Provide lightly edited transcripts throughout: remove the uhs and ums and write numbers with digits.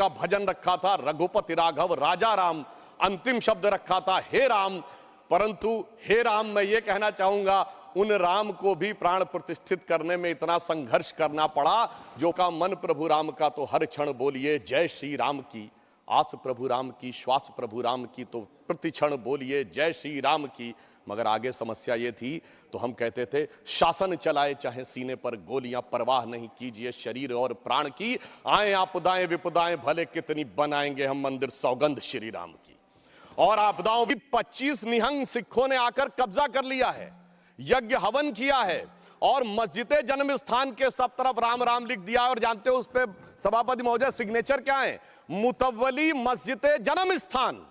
का भजन रखा था, रघुपति राघव राजा राम, अंतिम शब्द रखा था हे राम। परंतु हे राम, मैं ये कहना चाहूंगा, उन राम को भी प्राण प्रतिष्ठित करने में इतना संघर्ष करना पड़ा, जो का मन प्रभु राम का तो हर क्षण बोलिए जय श्री राम की, आस प्रभु राम की, श्वास प्रभु राम की, तो प्रति क्षण बोलिए जय श्री राम की। मगर आगे समस्या ये थी, तो हम कहते थे शासन चलाए चाहे सीने पर गोलियां, परवाह नहीं कीजिए शरीर और प्राण की, आए आपदाएं विपदाएं भले कितनी, बनाएंगे हम मंदिर सौगंध श्री राम की। और आपदाओं भी 25 निहंग सिखों ने आकर कब्जा कर लिया है, यज्ञ हवन किया है, और मस्जिद जन्म स्थान के सब तरफ राम राम लिख दिया। और जानते हो उस पे सभापति महोदय सिग्नेचर क्या है? मुतव्वली मस्जिद जन्म स्थान।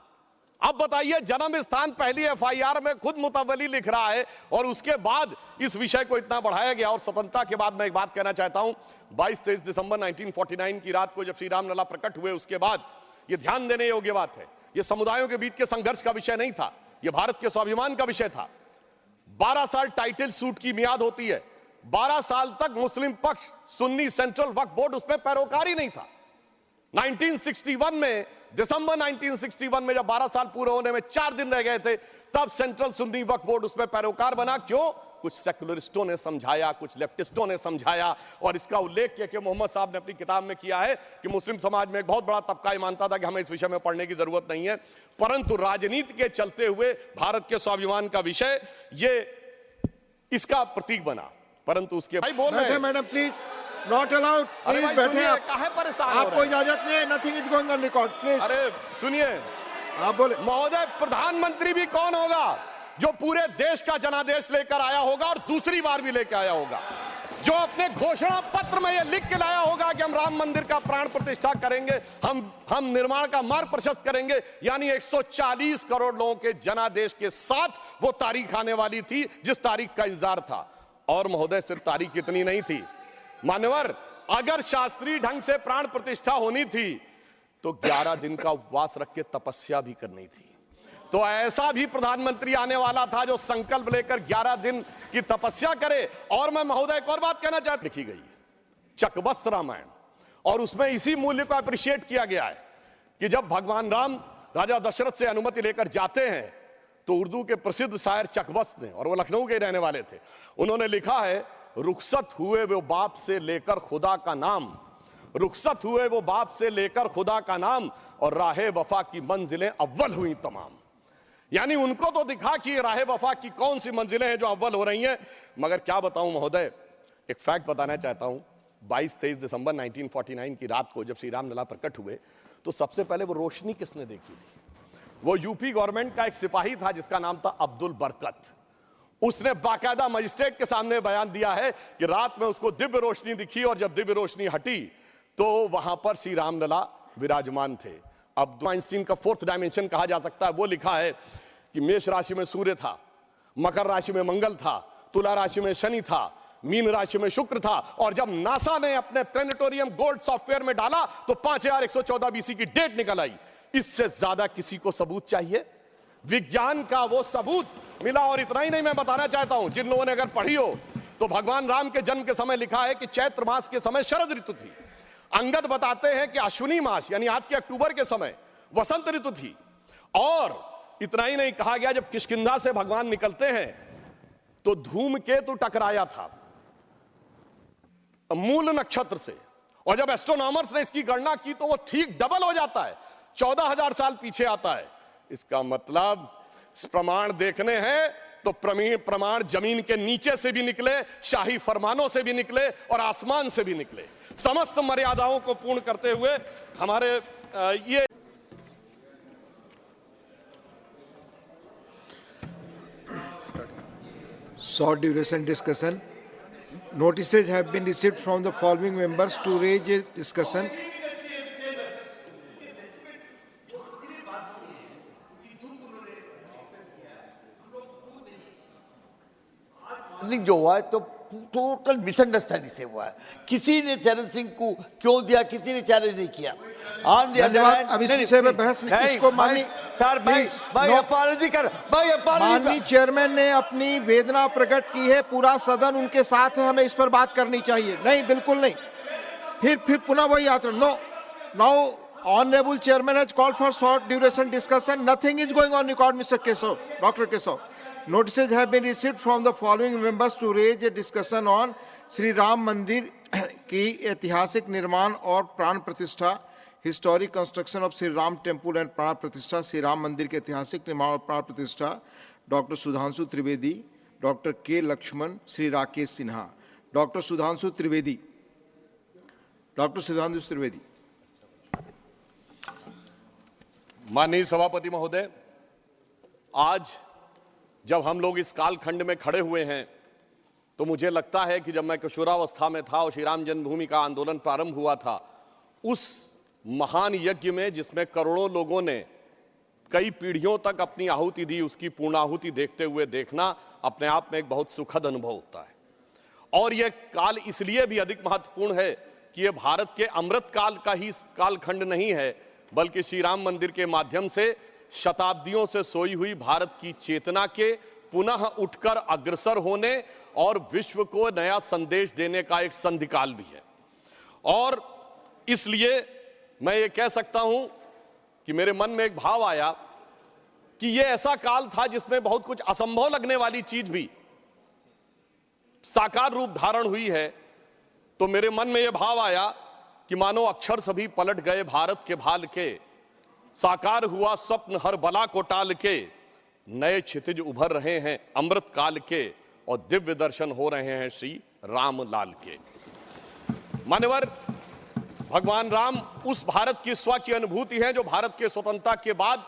अब बताइए, जन्म स्थान पहली एफआईआर में खुद मुतव्वली लिख रहा है, और उसके बाद इस विषय को इतना बढ़ाया गया। और स्वतंत्रता के बाद मैं एक बात कहना चाहता हूं, 22-23 दिसंबर 1949 की रात को जब श्री राम लला प्रकट हुए, उसके बाद यह ध्यान देने योग्य बात है, यह समुदायों के बीच के संघर्ष का विषय नहीं था, यह भारत के स्वाभिमान का विषय था। 12 साल टाइटल सूट की मियाद होती है, 12 साल तक मुस्लिम पक्ष सुन्नी सेंट्रल वक्फ बोर्ड उसमें पैरोकार ही नहीं था। 1961 में, दिसंबर 1961 में जब 12 साल पूरे होने में 4 दिन रह गए थे, तब सेंट्रल सुन्नी वक्फ बोर्ड उसमें पैरोकार बना। क्यों? कुछ सेकुलरिस्टों ने समझाया, कुछ लेफ्टिस्टों ने समझाया, और इसका उल्लेख किया कि मोहम्मद साहब ने अपनी किताब में किया है कि मुस्लिम समाज में एक बहुत बड़ा तबका ये मानता था कि हमें इस विषय में पढ़ने की जरूरत नहीं है। परंतु राजनीति के चलते हुए भारत के स्वाभिमान का विषय ये इसका प्रतीक बना। परंतु उसके भाई बोल रहे हैं madam please not allowed, please बैठे आप, काहे परेशान आपको इजाजत नहीं है, nothing is going on record please. अरे सुनिए, आप बोले। महोदय, प्रधानमंत्री भी कौन होगा जो पूरे देश का जनादेश लेकर आया होगा और दूसरी बार भी लेकर आया होगा, जो अपने घोषणा पत्र में यह लिख के लाया होगा कि हम राम मंदिर का प्राण प्रतिष्ठा करेंगे, हम निर्माण का मार्ग प्रशस्त करेंगे। यानी 140 करोड़ लोगों के जनादेश के साथ वो तारीख आने वाली थी जिस तारीख का इंतजार था। और महोदय, सिर्फ तारीख इतनी नहीं थी मान्यवर, अगर शास्त्रीय ढंग से प्राण प्रतिष्ठा होनी थी तो 11 दिन का उपवास रख के तपस्या भी करनी थी। तो ऐसा भी प्रधानमंत्री आने वाला था जो संकल्प लेकर 11 दिन की तपस्या करे। और मैं महोदय एक और बात कहना चाहता, लिखी गई चकबस्त रामायण, और उसमें इसी मूल्य को अप्रिशिएट किया गया है कि जब भगवान राम राजा दशरथ से अनुमति लेकर जाते हैं, तो उर्दू के प्रसिद्ध शायर चकबस्त ने, और वो लखनऊ के रहने वाले थे, उन्होंने लिखा है, रुखसत हुए वो बाप से लेकर खुदा का नाम, रुखसत हुए वो बाप से लेकर खुदा का नाम, और राहे वफा की मंजिलें अव्वल हुई तमाम। यानी उनको तो दिखा कि राहे वफा की कौन सी मंजिलें हैं जो अव्वल हो रही हैं। मगर क्या बताऊं महोदय, एक फैक्ट बताना चाहता हूं, 22-23 दिसंबर 1949 की रात को जब श्री राम लला प्रकट हुए, तो सबसे पहले वो रोशनी किसने देखी थी? वो यूपी गवर्नमेंट का एक सिपाही था जिसका नाम था अब्दुल बरकत। उसने बाकायदा मजिस्ट्रेट के सामने बयान दिया है कि रात में उसको दिव्य रोशनी दिखी, और जब दिव्य रोशनी हटी तो वहां पर श्री राम लला विराजमान थे। अब आइंस्टीन का 4th डायमेंशन कहा जा सकता है, वो लिखा है कि मेष राशि में सूर्य था, मकर राशि में मंगल था, तुला राशि में शनि था, मीन राशि में शुक्र था, और जब नासा ने अपने प्लेनेटोरियम गोल्ड सॉफ्टवेयर में डाला तो 5114 बीसी की डेट निकल आई। इससे ज्यादा किसी को सबूत चाहिए? विज्ञान का वो सबूत मिला। और इतना ही नहीं, मैं बताना चाहता हूं, जिन लोगों ने अगर पढ़ी हो तो भगवान राम के जन्म के समय लिखा है कि चैत्र मास के समय शरद ऋतु थी। अंगद बताते हैं कि अश्विनी मास यानी आज के अक्टूबर के समय वसंत ऋतु थी। और इतना ही नहीं, कहा गया जब किष्किंधा से भगवान निकलते हैं तो धूमकेतु टकराया था मूल नक्षत्र से, और जब एस्ट्रोनॉमर्स ने इसकी गणना की तो वो ठीक डबल हो जाता है, 14,000 साल पीछे आता है। इसका मतलब प्रमाण देखने हैं तो प्रमाण जमीन के नीचे से भी निकले, शाही फरमानों से भी निकले, और आसमान से भी निकले। समस्त मर्यादाओं को पूर्ण करते हुए हमारे ये Short duration discussion. Notices have been received from the following members to raise a discussion. जो हुआ है तो टोटल मिसअंडरस्टैंडिंग से हुआ है। किसी ने चरण सिंह को क्यों दिया, किसी ने चैलेंज नहीं किया। अब इस विषय में बहस इसको माननीय सर भाई अपॉलॉजी कर, भाई अपॉलॉजी। माननीय चेयरमैन ने अपनी वेदना प्रकट की है, पूरा सदन उनके साथ है, हमें इस पर बात करनी चाहिए। नहीं, बिल्कुल नहीं, फिर पुनः वही आचरण। No, now Honorable Chairman has called for short duration discussion. Nothing is going on record, Mr. Keshav, Dr. Keshav. Notices have been received from the following members to raise a discussion on Shri Ram मंदिर की ऐतिहासिक निर्माण और प्राण प्रतिष्ठा, historic construction of Shri Ram temple and प्राण प्रतिष्ठा, श्री राम मंदिर के ऐतिहासिक निर्माण और प्राण प्रतिष्ठा, डॉक्टर सुधांशु त्रिवेदी, डॉक्टर के लक्ष्मण, श्री राकेश सिन्हा। डॉक्टर सुधांशु त्रिवेदी। माननीय सभापति महोदय, आज जब हम लोग इस कालखंड में खड़े हुए हैं तो मुझे लगता है कि जब मैं किशोरावस्था में था और श्री राम जन्मभूमि का आंदोलन प्रारंभ हुआ था, उस महान यज्ञ में जिसमें करोड़ों लोगों ने कई पीढ़ियों तक अपनी आहुति दी, उसकी पूर्णाहुति देखते हुए देखना अपने आप में एक बहुत सुखद अनुभव होता है। और यह काल इसलिए भी अधिक महत्वपूर्ण है कि यह भारत के अमृत काल का ही कालखंड नहीं है, बल्कि श्री राम मंदिर के माध्यम से शताब्दियों से सोई हुई भारत की चेतना के पुनः उठकर अग्रसर होने और विश्व को नया संदेश देने का एक संधिकाल भी है। और इसलिए मैं ये कह सकता हूं कि मेरे मन में एक भाव आया कि ये ऐसा काल था जिसमें बहुत कुछ असंभव लगने वाली चीज भी साकार रूप धारण हुई है। तो मेरे मन में यह भाव आया कि मानो अक्षर सभी पलट गए भारत के भाल के, साकार हुआ स्वप्न हर बला को टाल के, नए क्षितिज उभर रहे हैं अमृत काल के और दिव्य दर्शन हो रहे हैं श्री राम लाल के। मान्यवर, भगवान राम उस भारत की स्व की अनुभूति है जो भारत के स्वतंत्रता के बाद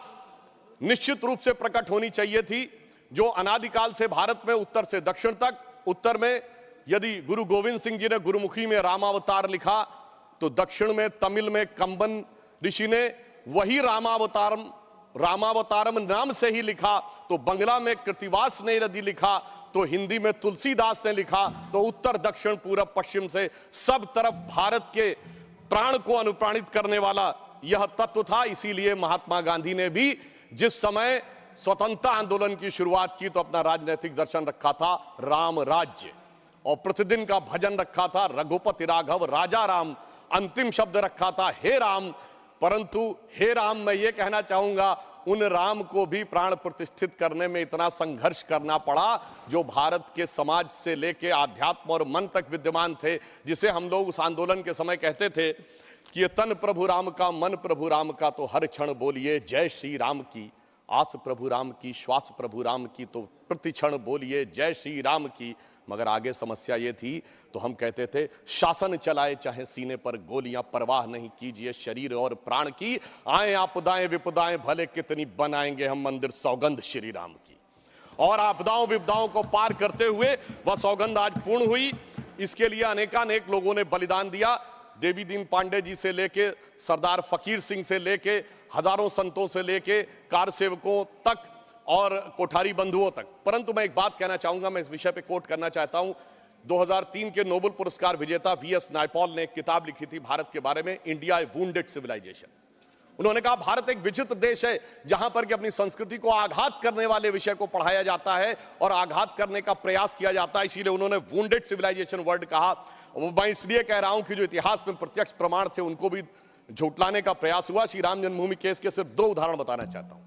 निश्चित रूप से प्रकट होनी चाहिए थी, जो अनादिकाल से भारत में उत्तर से दक्षिण तक, उत्तर में यदि गुरु गोविंद सिंह जी ने गुरुमुखी में रामावतार लिखा तो दक्षिण में तमिल में कंबन ऋषि ने वही रामावतारम नाम से ही लिखा, तो बंगला में कृतिवास ने यदि लिखा तो हिंदी में तुलसीदास ने लिखा, तो उत्तर दक्षिण पूरब पश्चिम से सब तरफ भारत के प्राण को अनुप्राणित करने वाला यह तत्व था। इसीलिए महात्मा गांधी ने भी जिस समय स्वतंत्रता आंदोलन की शुरुआत की तो अपना राजनीतिक दर्शन रखा था राम राज्य, और प्रतिदिन का भजन रखा था रघुपति राघव राजा राम, अंतिम शब्द रखा था हे राम। परंतु हे राम, मैं ये कहना चाहूंगा उन राम को भी प्राण प्रतिष्ठित करने में इतना संघर्ष करना पड़ा जो भारत के समाज से लेके आध्यात्म और मन तक विद्यमान थे, जिसे हम लोग उस आंदोलन के समय कहते थे कि ये तन प्रभु राम का, मन प्रभु राम का, तो हर क्षण बोलिए जय श्री राम की, आस प्रभु राम की, श्वास प्रभु राम की, तो प्रति क्षण बोलिए जय श्री राम की। मगर आगे समस्या ये थी तो हम कहते थे शासन चलाए चाहे सीने पर गोलियां, परवाह नहीं कीजिए शरीर और प्राण की, आए आपदाएं विपदाएं भले कितनी बनाएंगे हम मंदिर सौगंध श्री राम की। और आपदाओं विपदाओं को पार करते हुए वह सौगंध आज पूर्ण हुई। इसके लिए अनेकानेक लोगों ने बलिदान दिया, देवी दीन पांडे जी से लेके सरदार फकीर सिंह से लेके हजारों संतों से लेके कार सेवकों तक और कोठारी बंधुओं तक। परंतु मैं एक बात कहना चाहूंगा, मैं इस विषय पे कोट करना चाहता हूं। 2003 के नोबेल पुरस्कार विजेता वीएस नायपॉल ने एक किताब लिखी थी भारत के बारे में, इंडिया ए वुंडेड सिविलाइजेशन। उन्होंने कहा भारत एक विचित्र देश है जहां पर कि अपनी संस्कृति को आघात करने वाले विषय को पढ़ाया जाता है और आघात करने का प्रयास किया जाता है, इसीलिए उन्होंने वुंडेड सिविलाइजेशन वर्ड कहा। मैं इसलिए कह रहा हूं कि जो इतिहास में प्रत्यक्ष प्रमाण थे उनको भी झुटलाने का प्रयास हुआ। श्री राम जन्मभूमि केस के सिर्फ 2 उदाहरण बताना चाहता हूं।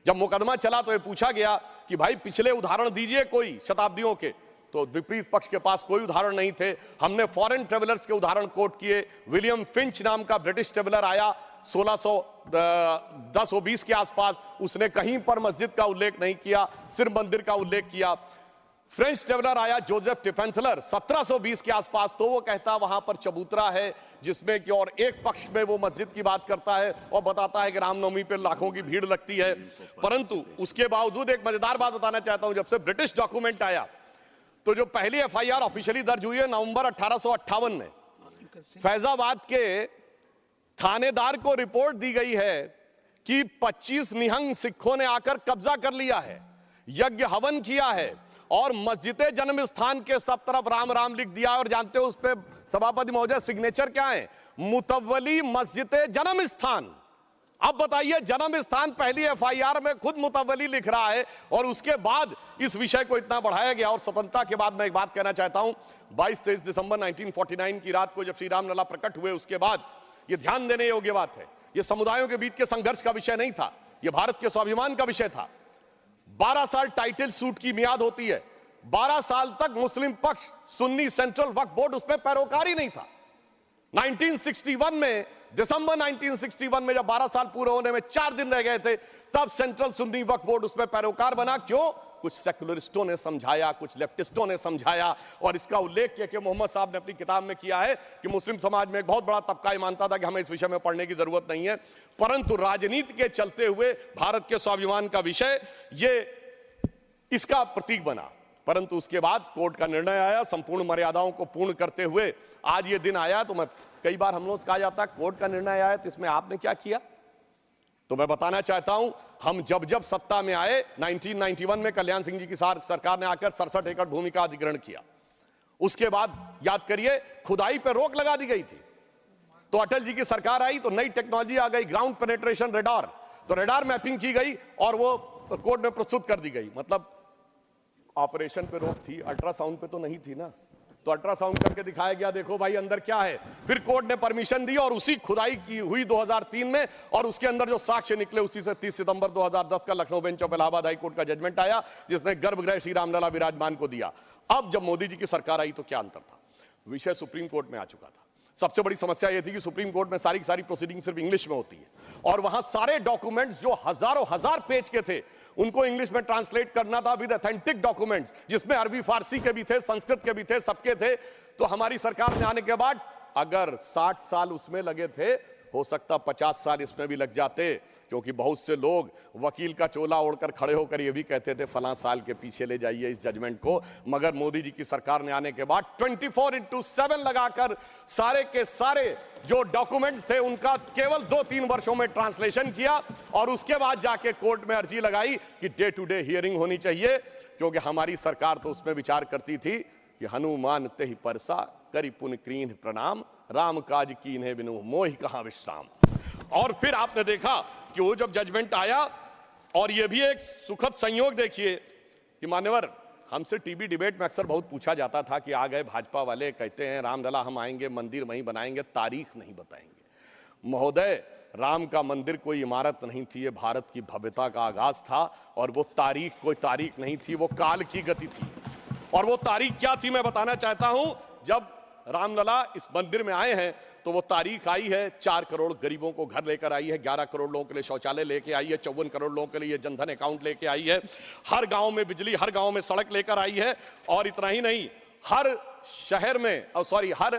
जब मुकदमा चला तो ये पूछा गया कि भाई पिछले उदाहरण दीजिए कोई शताब्दियों के, तो विपरीत पक्ष के पास कोई उदाहरण नहीं थे। हमने फॉरेन ट्रेवलर्स के उदाहरण कोट किए। विलियम फिंच नाम का ब्रिटिश ट्रेवलर आया 1610-20 के आसपास, उसने कहीं पर मस्जिद का उल्लेख नहीं किया, सिर्फ मंदिर का उल्लेख किया। फ्रेंच ट्रेवलर आया जोसेफ टिफेंथलर 1720 के आसपास, तो वो कहता वहां पर चबूतरा है जिसमें कि और एक पक्ष में वो मस्जिद की बात करता है और बताता है कि रामनवमी पे लाखों की भीड़ लगती है। परंतु उसके बावजूद एक मजेदार बात बताना चाहता हूं, जब से ब्रिटिश डॉक्यूमेंट आया तो जो पहली एफआईआर ऑफिशियली दर्ज हुई है नवंबर 1858 में, फैजाबाद के थानेदार को रिपोर्ट दी गई है कि 25 निहंग सिखों ने आकर कब्जा कर लिया है, यज्ञ हवन किया है और मस्जिद जन्म स्थान के सब तरफ राम राम लिख दिया। और जानते हो उस पे सभापति महोदय सिग्नेचर क्या है? मुतव्वली मस्जिद जन्म स्थान। अब बताइए, जन्म स्थान पहली एफआईआर में खुद मुतव्वली लिख रहा है और उसके बाद इस विषय को इतना बढ़ाया गया। और स्वतंत्रता के बाद मैं एक बात कहना चाहता हूं, 22-23 दिसंबर 1949 की रात को जब श्री राम लला प्रकट हुए उसके बाद यह ध्यान देने योग्य बात है। यह समुदायों के बीच के संघर्ष का विषय नहीं था, यह भारत के स्वाभिमान का विषय था। 12 साल टाइटल सूट की मियाद होती है। 12 साल तक मुस्लिम पक्ष सुन्नी सेंट्रल वक्फ बोर्ड उसमें पैरोकार ही नहीं था। 1961 में, दिसंबर 1961 में जब 12 साल पूरे होने में 4 दिन रह गए थे, तब सेंट्रल सुन्नी वक्फ बोर्ड उसमें पैरोकार बना। क्यों? कुछ सेकुलरिस्टों ने समझाया, कुछ लेफ्टिस्टों ने समझाया, और इसका उल्लेख किया कि मोहम्मद साहब ने अपनी किताब में किया है कि मुस्लिम समाज में एक बहुत बड़ा तबका मानता था कि हमें इस विषय में पढ़ने की जरूरत नहीं है, परंतु राजनीति के चलते हुए भारत के स्वाभिमान का विषय ये इसका प्रतीक बना। परंतु उसके बाद कोर्ट का निर्णय आया, संपूर्ण मर्यादाओं को पूर्ण करते हुए आज ये दिन आया। तो मैं कई बार हम लोग से कहा जाता है कोर्ट का निर्णय आया तो इसमें आपने क्या किया, तो मैं बताना चाहता हूं, हम जब जब सत्ता में आए 1991 में कल्याण सिंह जी की सरकार ने आकर 67 एकड़ भूमि का अधिग्रहण किया। उसके बाद याद करिए खुदाई पर रोक लगा दी गई थी। तो अटल जी की सरकार आई तो नई टेक्नोलॉजी आ गई, ग्राउंड पेनिट्रेशन रेडार, तो रेडार मैपिंग की गई और वो कोर्ट में प्रस्तुत कर दी गई। मतलब ऑपरेशन पे रोक थी, अल्ट्रासाउंड पे तो नहीं थी ना, तो अल्ट्रासाउंड करके दिखाया गया देखो भाई अंदर क्या है। फिर कोर्ट ने परमिशन दी और उसी खुदाई की हुई 2003 में, और उसके अंदर जो साक्ष्य निकले उसी से 30 सितंबर 2010 का Lucknow bench of Allahabad high court का जजमेंट आया, जिसने गर्भगृह श्री रामलला विराजमान को दिया। अब जब मोदी जी की सरकार आई तो क्या अंतर था, विषय सुप्रीम कोर्ट में आ चुका था। सबसे बड़ी समस्या यह थी कि सुप्रीम कोर्ट में सारी की सारी प्रोसीडिंग सिर्फ इंग्लिश में होती है, और वहां सारे डॉक्यूमेंट्स जो हजारों हजार पेज के थे उनको इंग्लिश में ट्रांसलेट करना था विद ऑथेंटिक डॉक्यूमेंट्स, जिसमें अरबी फारसी के भी थे, संस्कृत के भी थे, सबके थे। तो हमारी सरकार में आने के बाद अगर 60 साल उसमें लगे थे, हो सकता 50 साल इसमें भी लग जाते, क्योंकि बहुत से लोग वकील का चोला ओढ़कर खड़े होकर ये भी कहते थे फलां साल के पीछे ले जाइए इस जजमेंट को। मगर मोदी जी की सरकार ने आने के बाद 24/7 लगाकर सारे के सारे जो डॉक्यूमेंट्स थे उनका केवल 2-3 वर्षों में ट्रांसलेशन किया, और उसके बाद जाके कोर्ट में अर्जी लगाई कि डे टू डे हियरिंग होनी चाहिए, क्योंकि हमारी सरकार तो उसमें विचार करती थी कि हनुमान तेहि परसा करि पुन कीन्ह प्रणाम, राम काज कीन्हे बिनु मोहि कहां विश्राम। और फिर आपने देखा कि वो जब जजमेंट आया, और ये भी एक सुखद संयोग देखिए कि मान्यवर, हमसे टीवी डिबेट में अक्सर बहुत पूछा जाता था कि आ गए भाजपा वाले, कहते हैं रामलला हम आएंगे, मंदिर वहीं बनाएंगे, तारीख नहीं बताएंगे। महोदय, राम का मंदिर कोई इमारत नहीं थी, ये भारत की भव्यता का आगाज था, और वो तारीख कोई तारीख नहीं थी, वो काल की गति थी। और वो तारीख क्या थी मैं बताना चाहता हूं। जब रामलला इस मंदिर में आए हैं तो वो तारीख आई है 4 करोड़ गरीबों को घर लेकर आई है, 11 करोड़ लोगों के लिए शौचालय लेके आई है, 54 करोड़ लोगों के लिए जनधन अकाउंट लेके आई है, हर गांव में बिजली, हर गांव में सड़क लेकर आई है, और इतना ही नहीं, हर शहर में हर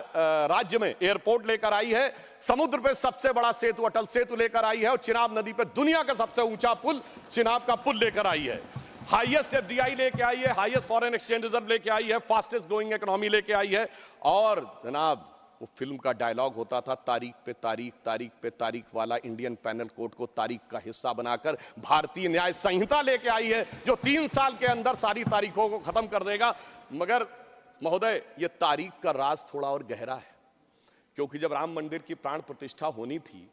राज्य में एयरपोर्ट लेकर आई है, समुद्र पे सबसे बड़ा सेतु अटल सेतु लेकर आई है, और चिनाब नदी पे दुनिया का सबसे ऊंचा पुल चिनाब का पुल लेकर आई है, हाईएस्ट एफडीआई लेके आई है, हाईएस्ट फॉरेन एक्सचेंज रिजर्व लेके आई है, फास्टेस्ट ग्रोइंग इकोनॉमी लेके आई है। और जनाब वो फिल्म का डायलॉग होता था, तारीख पे तारीख, तारीख पे तारीख वाला इंडियन पैनल कोड को तारीख का हिस्सा बनाकर भारतीय न्याय संहिता लेके आई है, जो 3 साल के अंदर सारी तारीखों को खत्म कर देगा। मगर महोदय, ये तारीख का राज थोड़ा और गहरा है, क्योंकि जब राम मंदिर की प्राण प्रतिष्ठा होनी थी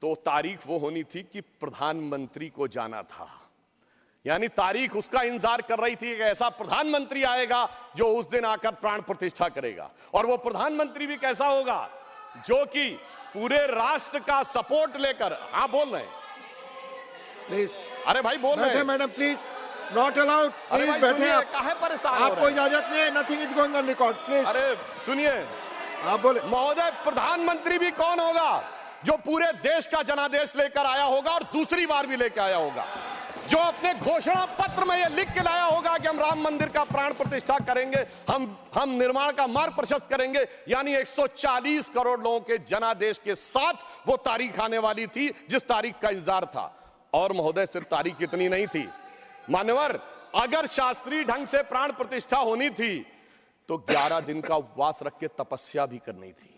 तो तारीख वो होनी थी कि प्रधानमंत्री को जाना था, यानी तारीख उसका इंतजार कर रही थी कि ऐसा प्रधानमंत्री आएगा जो उस दिन आकर प्राण प्रतिष्ठा करेगा। और वो प्रधानमंत्री भी कैसा होगा, जो कि पूरे राष्ट्र का सपोर्ट लेकर, हाँ बोल रहे हैं प्लीज, अरे भाई बोल रहे हैं मैडम प्लीज, नॉट अलाउड, अरे प्लीज भाई बैठे सुनिए, आप, काहे परेशान हो आपको रहे हैं? इजाजत नहीं है, nothing is going on record, please. अरे सुनिए, आप बोले। महोदय, प्रधानमंत्री भी कौन होगा जो पूरे देश का जनादेश लेकर आया होगा और दूसरी बार भी लेकर आया होगा, जो अपने घोषणा पत्र में यह लिख के लाया होगा कि हम राम मंदिर का प्राण प्रतिष्ठा करेंगे, हम निर्माण का मार्ग प्रशस्त करेंगे, यानी 140 करोड़ लोगों के जनादेश के साथ वो तारीख आने वाली थी जिस तारीख का इंतजार था। और महोदय, सिर्फ तारीख इतनी नहीं थी मान्यवर, अगर शास्त्रीय ढंग से प्राण प्रतिष्ठा होनी थी तो 11 दिन का उपवास रख के तपस्या भी करनी थी।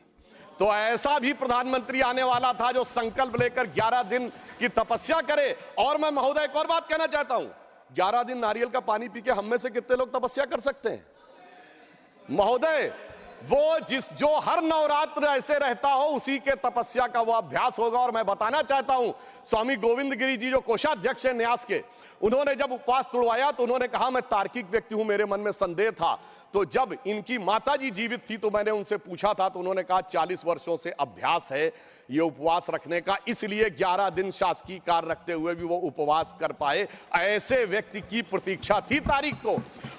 तो ऐसा भी प्रधानमंत्री आने वाला था जो संकल्प लेकर 11 दिन की तपस्या करे। और मैं महोदय एक और बात कहना चाहता हूं, 11 दिन नारियल का पानी पी के हम में से कितने लोग तपस्या कर सकते हैं? महोदय, वो जो हर नवरात्र ऐसे रहता हो उसी के तपस्या का वो अभ्यास होगा। और मैं बताना चाहता हूं, स्वामी गोविंद गिरी जी जो कोषाध्यक्ष हैं न्यास के, उन्होंने जब उपवास तोड़वाया तो उन्होंने कहा मैं तार्किक व्यक्ति हूं, मेरे मन में संदेह था। तो जब इनकी माताजी जीवित थी तो मैंने उनसे पूछा था, तो उन्होंने कहा 40 वर्षों से अभ्यास है ये उपवास रखने का, इसलिए 11 दिन शासकीय कार्य रखते हुए भी वो उपवास कर पाए। ऐसे व्यक्ति की प्रतीक्षा थी तारीख को।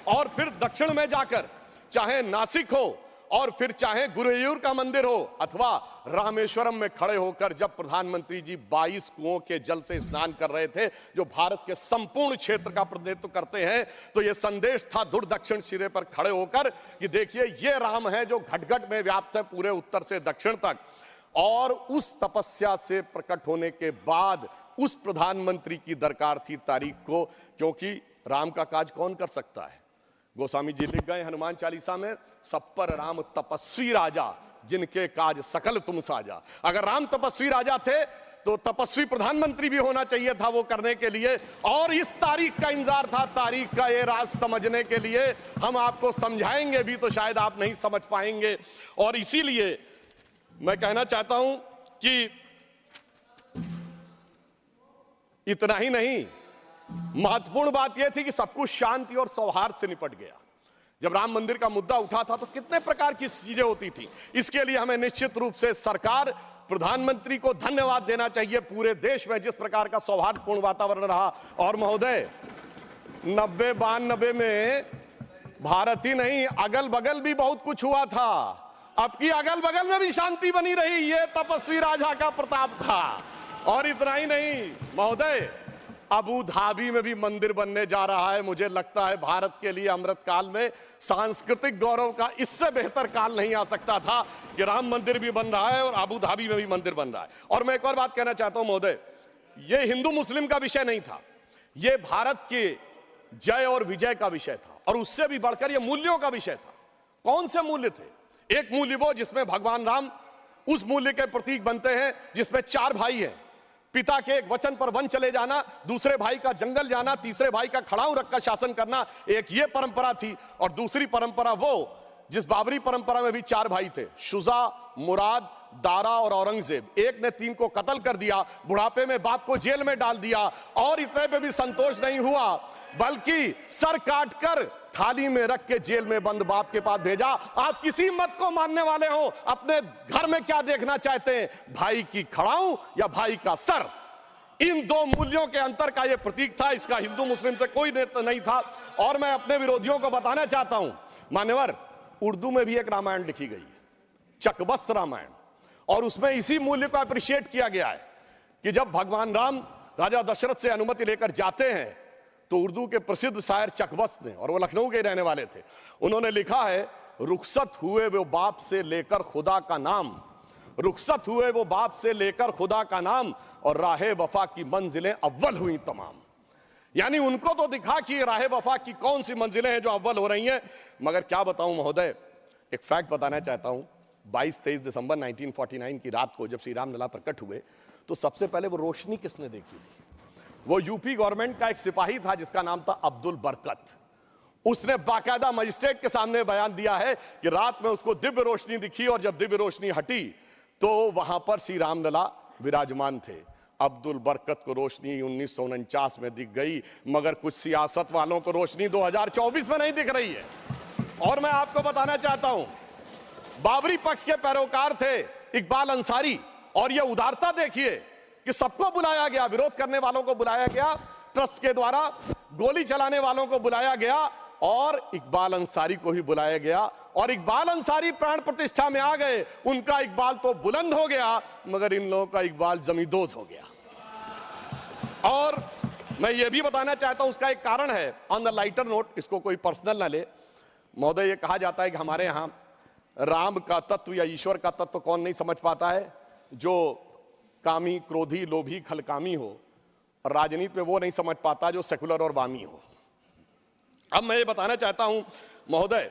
और फिर दक्षिण में जाकर, चाहे नासिक हो और फिर चाहे गुरुवायूर का मंदिर हो अथवा रामेश्वरम में खड़े होकर जब प्रधानमंत्री जी 22 कुओं के जल से स्नान कर रहे थे, जो भारत के संपूर्ण क्षेत्र का प्रतिनिधित्व करते हैं, तो यह संदेश था दूर दक्षिण सिरे पर खड़े होकर कि देखिए ये राम है जो घट-घट में व्याप्त है पूरे उत्तर से दक्षिण तक। और उस तपस्या से प्रकट होने के बाद उस प्रधानमंत्री की दरकार थी तारीख को, क्योंकि राम का काज कौन कर सकता है। गोस्वामी जी लिख गए हनुमान चालीसा में, सब पर राम तपस्वी राजा, जिनके काज सकल तुम साजा। अगर राम तपस्वी राजा थे तो तपस्वी प्रधानमंत्री भी होना चाहिए था वो करने के लिए। और इस तारीख का इंतजार था, तारीख का ये राज समझने के लिए। हम आपको समझाएंगे भी तो शायद आप नहीं समझ पाएंगे। और इसीलिए मैं कहना चाहता हूं कि इतना ही नहीं, महत्वपूर्ण बात यह थी कि सब कुछ शांति और सौहार्द से निपट गया। जब राम मंदिर का मुद्दा उठा था तो कितने प्रकार की चीजें होती थी। इसके लिए हमें निश्चित रूप से सरकार, प्रधानमंत्री को धन्यवाद देना चाहिए। पूरे देश में जिस प्रकार का सौहार्दपूर्ण वातावरण रहा। और महोदय 90-92 में भारत ही नहीं, अगल बगल भी बहुत कुछ हुआ था। अब की अगल बगल में भी शांति बनी रही, ये तपस्वी राजा का प्रताप था। और इतना ही नहीं महोदय, अबू धाबी में भी मंदिर बनने जा रहा है। मुझे लगता है भारत के लिए अमृत काल में सांस्कृतिक गौरव का इससे बेहतर काल नहीं आ सकता था कि राम मंदिर भी बन रहा है और अबू धाबी में भी मंदिर बन रहा है। और मैं एक और बात कहना चाहता हूं महोदय, ये हिंदू मुस्लिम का विषय नहीं था, ये भारत के जय और विजय का विषय था। और उससे भी बढ़कर ये मूल्यों का विषय था। कौन से मूल्य थे? एक मूल्य वो जिसमें भगवान राम उस मूल्य के प्रतीक बनते हैं जिसमें 4 भाई हैं। पिता के एक वचन पर वन चले जाना, दूसरे भाई का जंगल जाना, तीसरे भाई का खड़ाऊ रखकर शासन करना, एक ये परंपरा थी। और दूसरी परंपरा वो जिस बाबरी परंपरा में भी 4 भाई थे, शुजा, मुराद, दारा और औरंगजेब। एक ने 3 को कत्ल कर दिया, बुढ़ापे में बाप को जेल में डाल दिया। और इतने पे भी संतोष नहीं हुआ, बल्कि सर काटकर थाली में रख के जेल में बंद बाप के पास भेजा। आप किसी मत को मानने वाले हो, अपने घर में क्या देखना चाहते हैं, भाई की खड़ाऊ या भाई का सर? इन 2 मूल्यों के अंतर का यह प्रतीक था। इसका हिंदू मुस्लिम से कोई नहीं था। और मैं अपने विरोधियों को बताना चाहता हूं, मान्यवर, उर्दू में भी एक रामायण लिखी गई है, चकबस्त रामायण। और उसमें इसी मूल्य को अप्रिशिएट किया गया है कि जब भगवान राम राजा दशरथ से अनुमति लेकर जाते हैं तो उर्दू के प्रसिद्ध शायर चकबस्त ने, और वो लखनऊ के रहने वाले थे, उन्होंने लिखा है, रुखसत हुए वो बाप से लेकर खुदा का नाम, रुखसत हुए वो बाप से लेकर खुदा का नाम, और राहे वफा की मंजिलें अव्वल हुई तमाम। यानी उनको तो दिखा कि राहे वफा की कौन सी मंजिलें हैं जो अव्वल हो रही हैं। मगर क्या बताऊं महोदय, एक फैक्ट बताना चाहता हूं। 22-23 दिसंबर 1949 की रात को जब श्री राम लला प्रकट हुए तो सबसे पहले वो रोशनी किसने देखी थी? वो यूपी गवर्नमेंट का एक सिपाही था जिसका नाम था अब्दुल बरकत। उसने बाकायदा मजिस्ट्रेट के सामने बयान दिया है कि रात में उसको दिव्य रोशनी दिखी, और जब दिव्य रोशनी हटी तो वहां पर श्री राम लला विराजमान थे। अब्दुल बरकत को रोशनी 1949 में दिख गई, मगर कुछ सियासत वालों को रोशनी 2024 में नहीं दिख रही है। और मैं आपको बताना चाहता हूं, बाबरी पक्ष के पैरोकार थे इकबाल अंसारी, और यह उदारता देखिए कि सबको बुलाया गया, विरोध करने वालों को बुलाया गया, ट्रस्ट के द्वारा गोली चलाने वालों को बुलाया गया, और इकबाल अंसारी को ही बुलाया गया। और इकबाल अंसारी प्राण प्रतिष्ठा में आ गए। उनका इकबाल तो बुलंद हो गया, मगर इन लोगों का इकबाल जमींदोज हो गया। और मैं ये भी बताना चाहता हूं, उसका एक कारण है। ऑन द लाइटर नोट, इसको कोई पर्सनल ना ले महोदय, ये कहा जाता है कि हमारे यहां राम का तत्व या ईश्वर का तत्व कौन नहीं समझ पाता है? जो कामी, क्रोधी, लोभी, खलकामी हो। और राजनीति में वो नहीं समझ पाता जो सेकुलर और वामी हो। अब मैं ये बताना चाहता हूं महोदय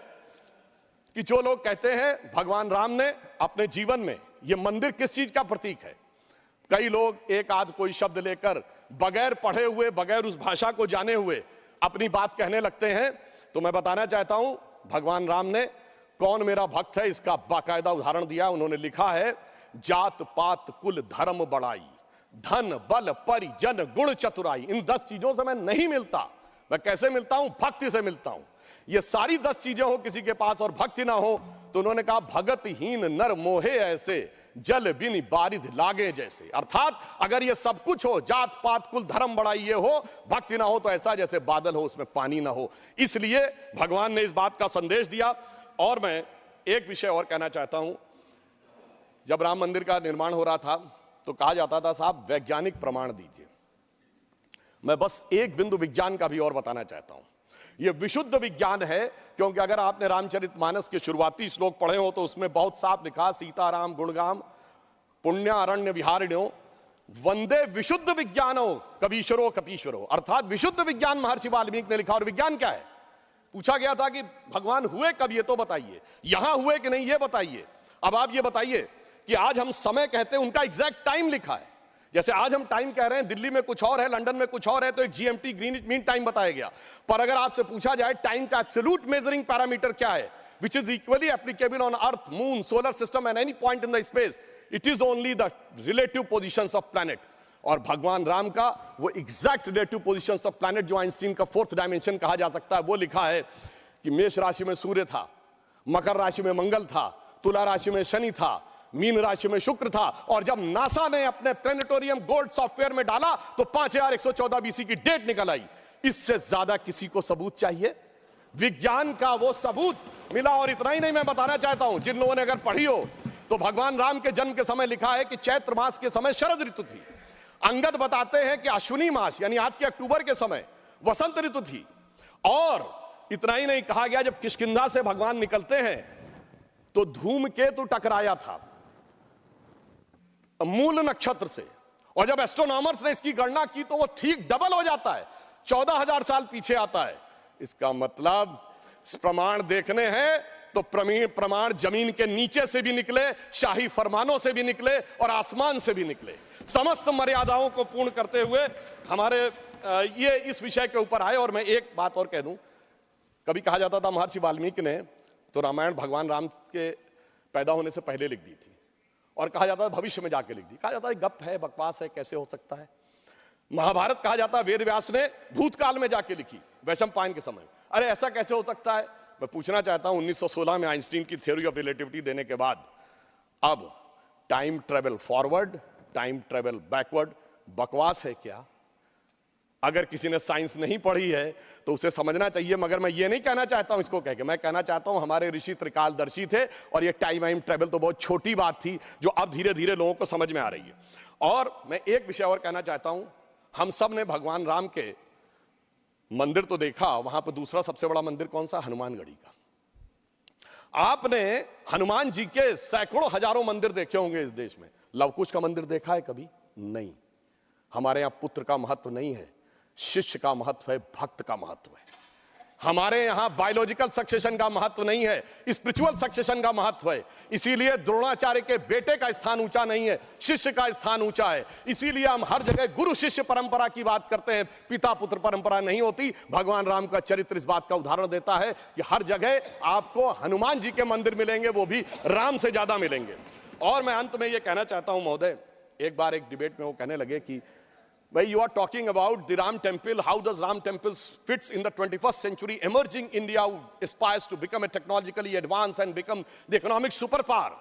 कि जो लोग कहते हैं भगवान राम ने अपने जीवन में, ये मंदिर किस चीज का प्रतीक है, कई लोग एक आध कोई शब्द लेकर बगैर पढ़े हुए, बगैर उस भाषा को जाने हुए अपनी बात कहने लगते हैं। तो मैं बताना चाहता हूं, भगवान राम ने कौन मेरा भक्त है इसका बाकायदा उदाहरण दिया। उन्होंने लिखा है, जात पात कुल धर्म बड़ाई, धन बल परिजन गुण चतुराई। इन 10 चीजों से मैं नहीं मिलता। मैं कैसे मिलता हूं? भक्ति से मिलता हूं। ये सारी 10 चीजें हो किसी के पास और भक्ति ना हो, तो उन्होंने कहा, भगतहीन नर मोहे ऐसे, जल बिन बारिध लागे जैसे। अर्थात अगर ये सब कुछ हो, जात पात कुल धर्म बड़ाई ये हो, भक्ति ना हो, तो ऐसा जैसे बादल हो उसमें पानी ना हो। इसलिए भगवान ने इस बात का संदेश दिया। और मैं एक विषय और कहना चाहता हूं। जब राम मंदिर का निर्माण हो रहा था तो कहा जाता था, साहब वैज्ञानिक प्रमाण दीजिए। मैं बस एक बिंदु विज्ञान का भी और बताना चाहता हूं। यह विशुद्ध विज्ञान है, क्योंकि अगर आपने रामचरितमानस के शुरुआती श्लोक पढ़े हो तो उसमें बहुत साफ लिखा, सीताराम गुणगाम पुण्यारण्य विहारिण्यो वंदे विशुद्ध विज्ञानो कबीश्वरो कपीश्वरो। अर्थात विशुद्ध विज्ञान महर्षि वाल्मीकि ने लिखा। और विज्ञान क्या है? पूछा गया था कि भगवान हुए कब, ये तो बताइए, यहां हुए कि नहीं ये बताइए। अब आप ये बताइए कि आज हम समय कहते हैं, उनका एग्जैक्ट टाइम लिखा है। जैसे आज हम टाइम कह रहे हैं, दिल्ली में कुछ और है, लंदन में कुछ और है, तो एक जीएमटी ग्रीनिच मीन टाइम बताया गया। पर अगर आपसे पूछा जाए टाइम का एब्सोल्यूट मेजरिंग पैरामीटर क्या है, which is equally applicable on earth, moon, solar system and any point in the space, it is only the relative positions of planet। और भगवान राम का वो exact relative positions of planet, जो Einstein का 4th dimension कहा जा सकता है, वो लिखा है कि मेष राशि में सूर्य था, मकर राशि में मंगल था, तुला राशि में शनि था, मीन राशि में शुक्र था। और जब नासा ने अपने प्लेनेटोरियम गोल्ड सॉफ्टवेयर में डाला तो 5114 बीसी की डेट निकल आई। इससे ज्यादा किसी को सबूत चाहिए? विज्ञान का वो सबूत मिला। और इतना ही नहीं, मैं बताना चाहता हूं, जिन लोगों ने अगर पढ़ी हो तो भगवान राम के जन्म के समय लिखा है कि चैत्र मास के समय शरद ऋतु थी। अंगद बताते हैं कि अश्विनी मास यानी आज के अक्टूबर के समय वसंत ऋतु थी। और इतना ही नहीं, कहा गया जब किष्किंधा से भगवान निकलते हैं तो धूमकेतु टकराया था मूल नक्षत्र से। और जब एस्ट्रोनॉमर्स ने इसकी गणना की तो वो ठीक डबल हो जाता है, 14,000 साल पीछे आता है। इसका मतलब प्रमाण देखने हैं तो प्रमाण जमीन के नीचे से भी निकले, शाही फरमानों से भी निकले और आसमान से भी निकले। समस्त मर्यादाओं को पूर्ण करते हुए हमारे ये इस विषय के ऊपर आए। और मैं एक बात और कह दूं, कभी कहा जाता था महर्षि वाल्मीकि ने तो रामायण भगवान राम के पैदा होने से पहले लिख दी थी, और कहा जाता है भविष्य में जाके लिख दी। कहा जाता है गप है, बकवास है, कैसे हो सकता है। महाभारत कहा जाता है वेद व्यास ने भूतकाल में जाके लिखी, वैशंपायन के समय। अरे ऐसा कैसे हो सकता है? मैं पूछना चाहता हूं, 1916 में आइंस्टीन की थ्योरी ऑफ रिलेटिविटी देने के बाद अब time travel forward, time travel backward बकवास है क्या? अगर किसी ने साइंस नहीं पढ़ी है तो उसे समझना चाहिए। मगर मैं ये नहीं कहना चाहता हूं इसको कह के, मैं कहना चाहता हूं हमारे ऋषि त्रिकालदर्शी थे, और ये टाइम ट्रेवल तो बहुत छोटी बात थी जो अब धीरे धीरे लोगों को समझ में आ रही है। और मैं एक विषय और कहना चाहता हूं, हम सब ने भगवान राम के मंदिर तो देखा, वहां पर दूसरा सबसे बड़ा मंदिर कौन सा? हनुमानगढ़ी का। आपने हनुमान जी के सैकड़ों हजारों मंदिर देखे होंगे इस देश में। लवकुश का मंदिर देखा है कभी? नहीं। हमारे यहां पुत्र का महत्व नहीं है, शिष्य का महत्व है, भक्त का महत्व है। हमारे यहां बायोलॉजिकल सक्सेशन का महत्व नहीं है, स्पिरिचुअल सक्सेशन का महत्व है। इसीलिए द्रोणाचार्य के बेटे का स्थान ऊंचा नहीं है, शिष्य का स्थान ऊंचा है। इसीलिए हम हर जगह गुरु शिष्य परंपरा की बात करते हैं, पिता पुत्र परंपरा नहीं होती। भगवान राम का चरित्र इस बात का उदाहरण देता है कि हर जगह आपको हनुमान जी के मंदिर मिलेंगे, वो भी राम से ज्यादा मिलेंगे। और मैं अंत में यह कहना चाहता हूं महोदय, एक बार एक डिबेट में वो कहने लगे कि भाई you are talking about the Ram temple, how does Ram temple fits in the 21st century emerging India who aspires to become a technologically advanced and become the economic superpower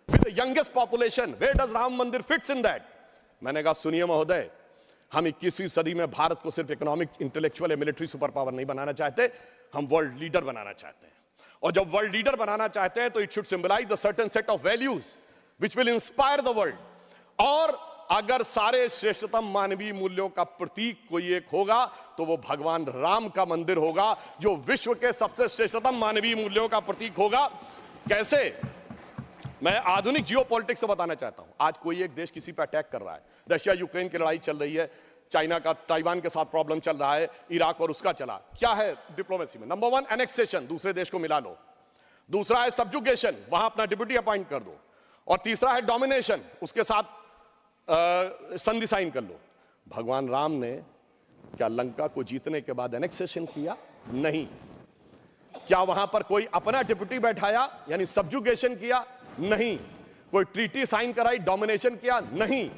with the youngest population, where does Ram Mandir fits in that? मैंने कहा सुनिए महोदय, हम 21वीं सदी में भारत को सिर्फ इकोनॉमिक, इंटेलेक्चुअल या मिलिट्री सुपर पावर नहीं बनाना चाहते, हम वर्ल्ड लीडर बनाना चाहते हैं। और जब वर्ल्ड लीडर बनाना चाहते हैं तो it should symbolize the certain set of values which will inspire the world. और अगर सारे श्रेष्ठतम मानवीय मूल्यों का प्रतीक कोई एक होगा तो वो भगवान राम का मंदिर होगा, जो विश्व के सबसे श्रेष्ठतम मानवीय मूल्यों का प्रतीक होगा। कैसे? मैं आधुनिक जियोपॉलिटिक्स से बताना चाहता हूं। आज कोई एक देश किसी पर अटैक कर रहा है, रशिया यूक्रेन की लड़ाई चल रही है, चाइना का ताइवान के साथ प्रॉब्लम चल रहा है, इराक और उसका चला। क्या है डिप्लोमेसी में? नंबर 1 एनेक्सेशन, दूसरे देश को मिला लो। दूसरा है सब्जुगेशन, वहां अपना डिप्यूटी अपॉइंट कर दो। और तीसरा है डोमिनेशन, उसके साथ संधि साइन कर लो। भगवान राम ने क्या लंका को जीतने के बाद एनेक्सेशन किया? नहीं। क्या वहां पर कोई अपना डिप्यूटी बैठाया, यानी सब्जुगेशन किया? नहीं। कोई ट्रीटी साइन कराई, डोमिनेशन किया? नहीं।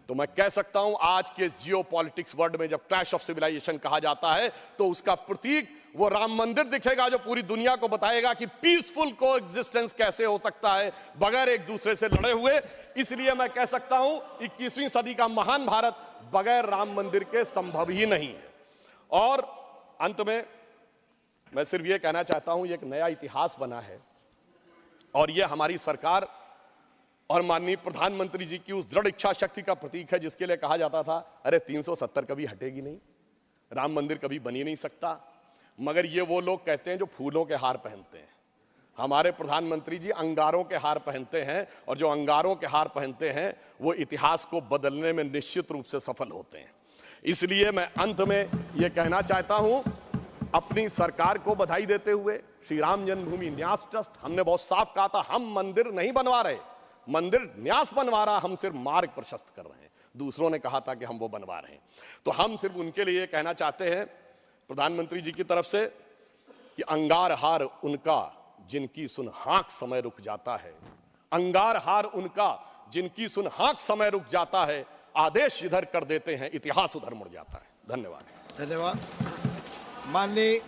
तो मैं कह सकता हूं आज के जियोपॉलिटिक्स वर्ल्ड में जब क्लैश ऑफ सिविलाइजेशन कहा जाता है तो उसका प्रतीक वो राम मंदिर दिखेगा जो पूरी दुनिया को बताएगा कि पीसफुल को एग्जिस्टेंस कैसे हो सकता है बगैर एक दूसरे से लड़े हुए। इसलिए मैं कह सकता हूं 21वीं सदी का महान भारत बगैर राम मंदिर के संभव ही नहीं है। और अंत में मैं सिर्फ ये कहना चाहता हूं, ये एक नया इतिहास बना है और ये हमारी सरकार और माननीय प्रधानमंत्री जी की उस दृढ़ इच्छा शक्ति का प्रतीक है जिसके लिए कहा जाता था अरे 370 कभी हटेगी नहीं, राम मंदिर कभी बन ही नहीं सकता। मगर ये वो लोग कहते हैं जो फूलों के हार पहनते हैं। हमारे प्रधानमंत्री जी अंगारों के हार पहनते हैं और जो अंगारों के हार पहनते हैं वो इतिहास को बदलने में निश्चित रूप से सफल होते हैं। इसलिए मैं अंत में ये कहना चाहता हूं, अपनी सरकार को बधाई देते हुए, श्री राम जन्मभूमि न्यास ट्रस्ट, हमने बहुत साफ कहा था हम मंदिर नहीं बनवा रहे, मंदिर न्यास बनवा रहा, हम सिर्फ मार्ग प्रशस्त कर रहे हैं। दूसरों ने कहा था कि हम वो बनवा रहे हैं। तो हम सिर्फ उनके लिए कहना चाहते हैं प्रधानमंत्री जी की तरफ से कि अंगार हार उनका जिनकी सुन हाक समय रुक जाता है, अंगार हार उनका जिनकी सुन हाक समय रुक जाता है, आदेश इधर कर देते हैं इतिहास उधर मुड़ जाता है। धन्यवाद। धन्यवाद। माननीय